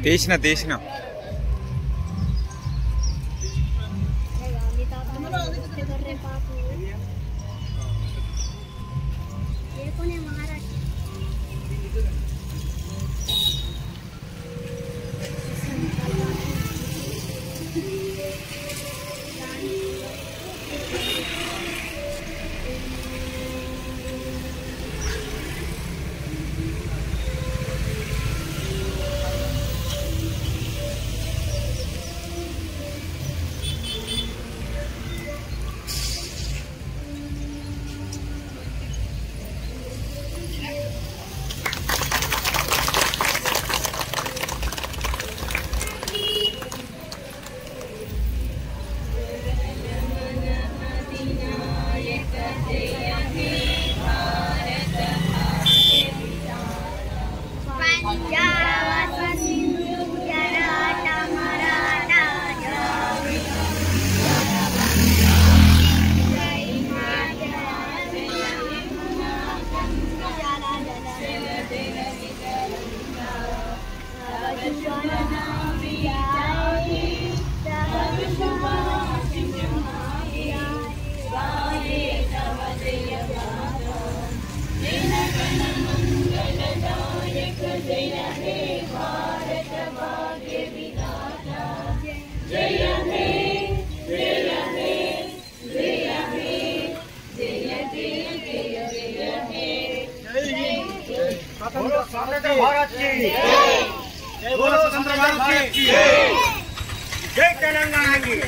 తీసిన भारत की जय बोलो स्वतंत्र भारत की जय तेलंगाना की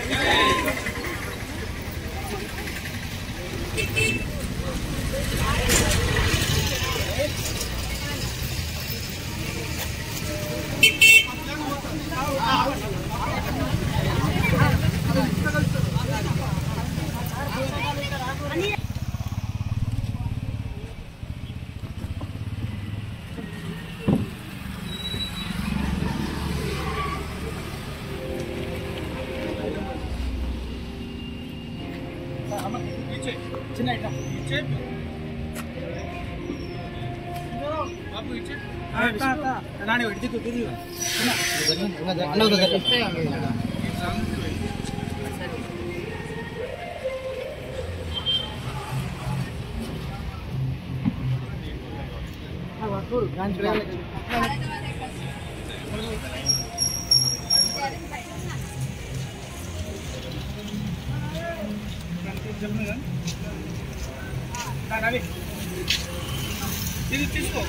తీసుకో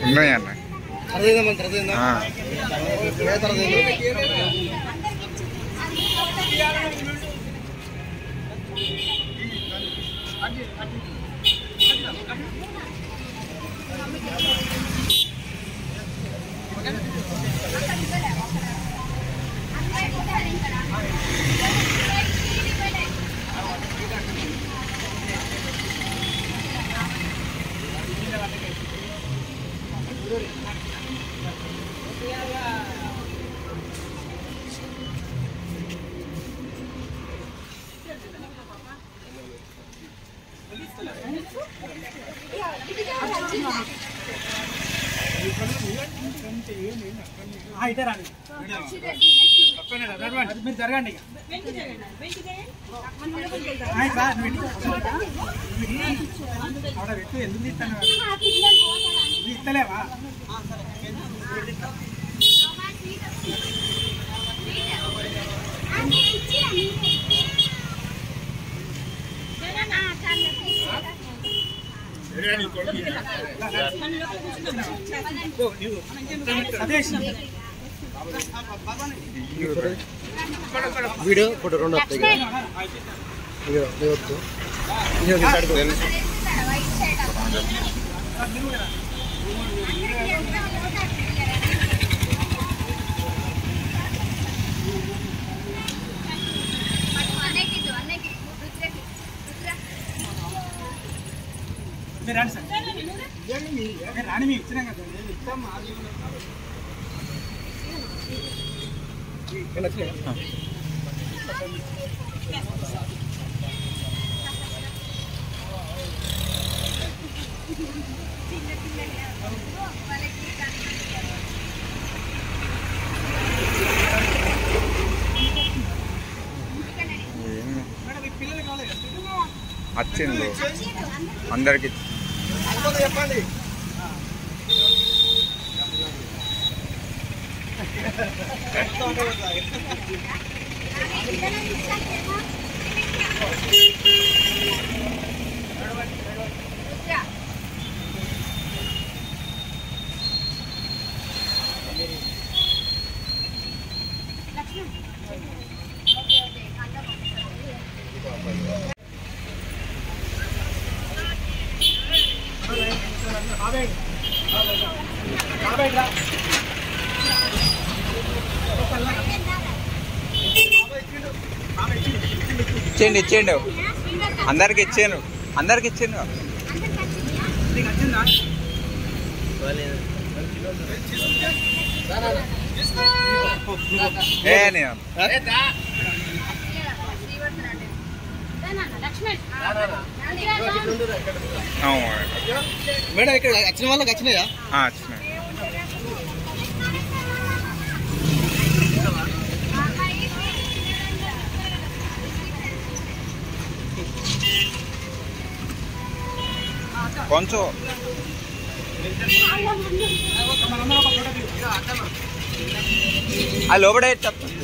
ఉన్నాయన్న జరగండి ఎందుకు ఇస్తలేవా వీడియో ఫోటో రెండు వస్తాయి రాండి సార్ రాని మేము ఇచ్చినాం కదా ఇస్తాం వచ్చింది అందరికి చెప్పండి ఇచ్చేయండి ఇచ్చేయండి అందరికి ఇచ్చాను మేడం ఇక్కడ వచ్చిన వాళ్ళకి వచ్చినాయా? వచ్చినాయి. కొంచెం అది లోపడే చెప్తాను.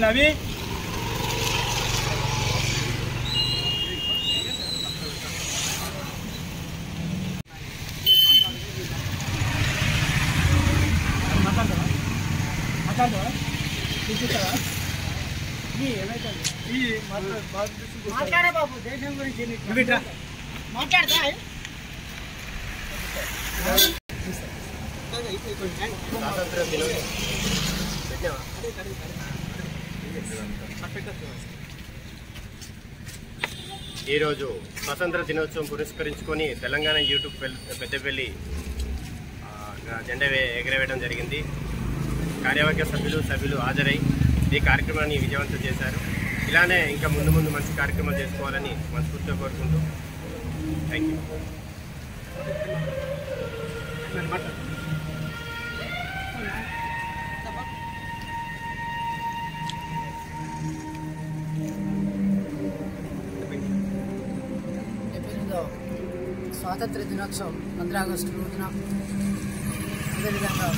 నవి మాట్లాడే బాబు దేశం గురించి మాట్లాడతా ఈరోజు స్వాతంత్ర దినోత్సవం పురస్కరించుకొని తెలంగాణ యూట్యూబ్ పెద్దపల్లి జెండా ఎగరవేయడం జరిగింది. కార్యవర్గ సభ్యులు హాజరై ఈ కార్యక్రమాన్ని విజయవంతం చేశారు. ఇలానే ఇంకా ముందు మంచి కార్యక్రమాలు చేసుకోవాలని మనస్ఫూర్తిగా కోరుకుంటూ థ్యాంక్ యూ. స్వాతంత్ర దినోత్సవం 15 ఆగస్టు రోజున అదేవిధంగా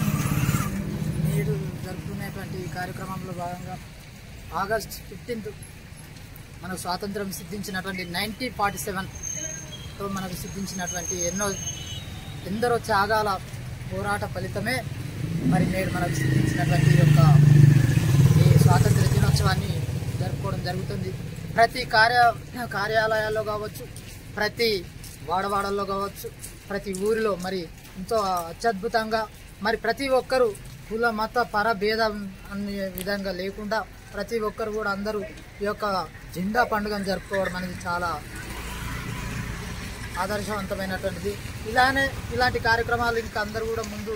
నేడు జరుపుకునేటువంటి కార్యక్రమంలో భాగంగా ఆగస్ట్ 15 మనకు స్వాతంత్రం సిద్ధించినటువంటి 1947తో మనకు సిద్ధించినటువంటి ఎందరో త్యాగాల పోరాట ఫలితమే మరి నేడు మనకు సిద్ధించినటువంటి ఈ స్వాతంత్ర దినోత్సవాన్ని జరుపుకోవడం జరుగుతుంది. ప్రతి కార్యాలయాల్లో కావచ్చు, ప్రతి వాడవాడల్లో కావచ్చు, ప్రతి ఊరిలో మరి ఎంతో అత్యద్భుతంగా మరి ప్రతి ఒక్కరూ కుల మత పరభేదం అనే విధంగా లేకుండా ప్రతి ఒక్కరు కూడా అందరూ ఈ యొక్క జెండా పండుగను జరుపుకోవడం అనేది చాలా ఆదర్శవంతమైనటువంటిది. ఇలాంటి కార్యక్రమాలు ఇంకా అందరూ కూడా ముందు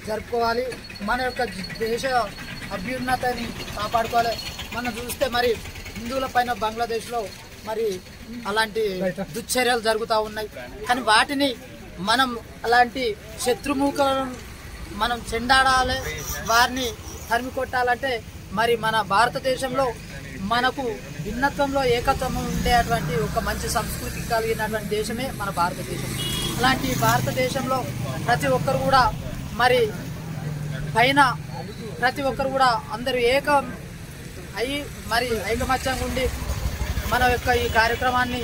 జరుపుకోవాలి. మన యొక్క దేశ అభ్యున్నతిని కాపాడుకోవాలి. మనం చూస్తే మరి హిందువుల పైన బంగ్లాదేశ్లో మరి అలాంటి దుశ్చర్యలు జరుగుతూ ఉన్నాయి. కానీ వాటిని మనం అలాంటి శత్రుముఖులను మనం చెండాడాలి, వారిని తరిమి కొట్టాలంటే మరి మన భారతదేశంలో మనకు భిన్నత్వంలో ఏకత్వం ఉండేటువంటి ఒక మంచి సంస్కృతి కలిగినటువంటి దేశమే మన భారతదేశం. అలాంటి భారతదేశంలో ప్రతి ఒక్కరు కూడా మరి పైన ప్రతి ఒక్కరు కూడా అందరూ ఏకం అయ్యి మరి ఐకమత్యంగా ఉండి మన యొక్క ఈ కార్యక్రమాన్ని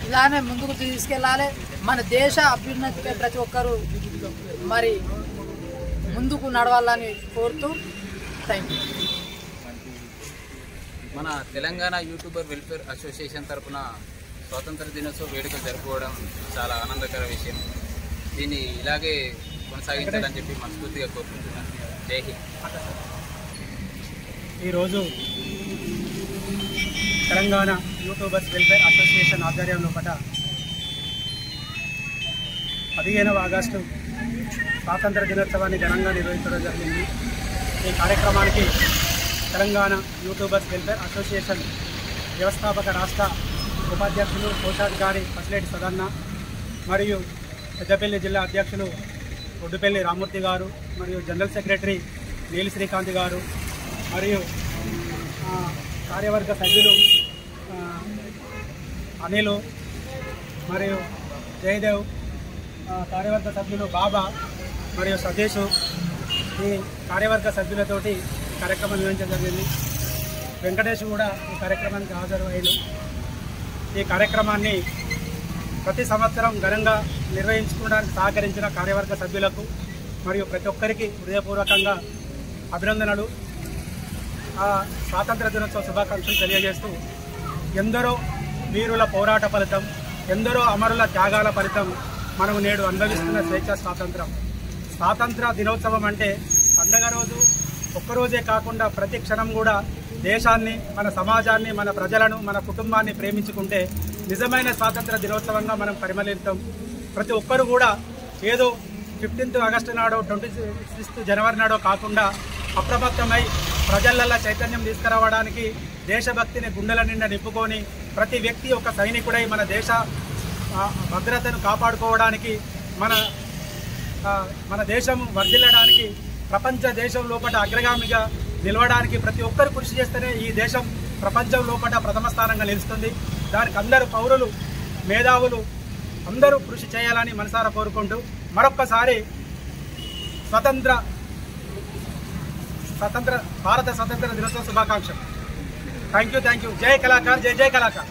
ఇలానే ముందుకు తీసుకెళ్ళాలి. మన దేశ అభ్యున్నతిపై ప్రతి ఒక్కరూ మరి ముందుకు నడవాలని కోరుతూ థ్యాంక్ యూ. మన తెలంగాణ యూట్యూబర్ వెల్ఫేర్ అసోసియేషన్ తరఫున స్వాతంత్ర దినోత్సవ వేడుకలు జరుపుకోవడం చాలా ఆనందకర విషయం. దీన్ని ఇలాగే కొనసాగించాలని చెప్పి మనస్ఫూర్తిగా కోరుకుంటున్నాను. జై హింద్. ఈరోజు తెలంగాణ యూట్యూబర్స్ వెల్ఫేర్ అసోసియేషన్ ఆధ్వర్యంలో 15వ ఆగస్టు స్వాతంత్ర దినోత్సవాన్ని ఘనంగా నిర్వహించడం జరిగింది. ఈ కార్యక్రమానికి తెలంగాణ యూట్యూబర్స్ వెల్ఫేర్ అసోసియేషన్ వ్యవస్థాపక రాష్ట్ర ఉపాధ్యక్షులు కోశాధికారి పసిలేటి సదన్న మరియు పెద్దపల్లి జిల్లా అధ్యక్షులు ఒడ్డుపల్లి రామూర్తి గారు మరియు జనరల్ సెక్రటరీ నీలి శ్రీకాంత్ గారు మరియు కార్యవర్గ సభ్యులు అనిలు మరియు జయదేవ్, కార్యవర్గ సభ్యులు బాబా మరియు సతీష్, ఈ కార్యవర్గ సభ్యులతోటి కార్యక్రమం నిర్వహించడం జరిగింది. వెంకటేష్ కూడా ఈ కార్యక్రమానికి హాజరు అయ్యారు. ఈ కార్యక్రమాన్ని ప్రతి సంవత్సరం ఘనంగా నిర్వహించుకోవడానికి సహకరించిన కార్యవర్గ సభ్యులకు మరియు ప్రతి ఒక్కరికి హృదయపూర్వకంగా అభినందనలు, స్వాతంత్ర దినోత్సవ శుభాకాంక్షలు తెలియజేస్తూ, ఎందరో వీరుల పోరాట ఫలితం, ఎందరో అమరుల త్యాగాల ఫలితం మనము నేడు అనుభవిస్తున్న స్వేచ్ఛా స్వాతంత్రం. స్వాతంత్ర దినోత్సవం అంటే పండగ రోజు ఒక్కరోజే కాకుండా ప్రతి క్షణం కూడా దేశాన్ని, మన సమాజాన్ని, మన ప్రజలను, మన కుటుంబాన్ని ప్రేమించుకుంటే నిజమైన స్వాతంత్ర దినోత్సవంగా మనం పరిమళిస్తాం. ప్రతి ఒక్కరు కూడా ఏదో 15th ఆగస్టు నాడో 26th జనవరి నాడో కాకుండా అప్రమత్తమై ప్రజలల్లో చైతన్యం తీసుకురావడానికి, దేశభక్తిని గుండెల నిండా నింపుకొని ప్రతి వ్యక్తి ఒక సైనికుడై మన దేశ భద్రతను కాపాడుకోవడానికి, మన దేశం వర్ధిల్లడానికి, ప్రపంచ దేశం లోపల అగ్రగామిగా నిలవడానికి ప్రతి ఒక్కరు కృషి చేస్తేనే ఈ దేశం ప్రపంచం లోపల ప్రథమ స్థానంగా నిలుస్తుంది. దానికి అందరూ పౌరులు, మేధావులు అందరూ కృషి చేయాలని మనసారా కోరుకుంటూ మరొక్కసారి భారత స్వతంత్ర దినోత్సవ శుభాకాంక్షలు. Thank you. జై కళాకార్, జై కళాకార్.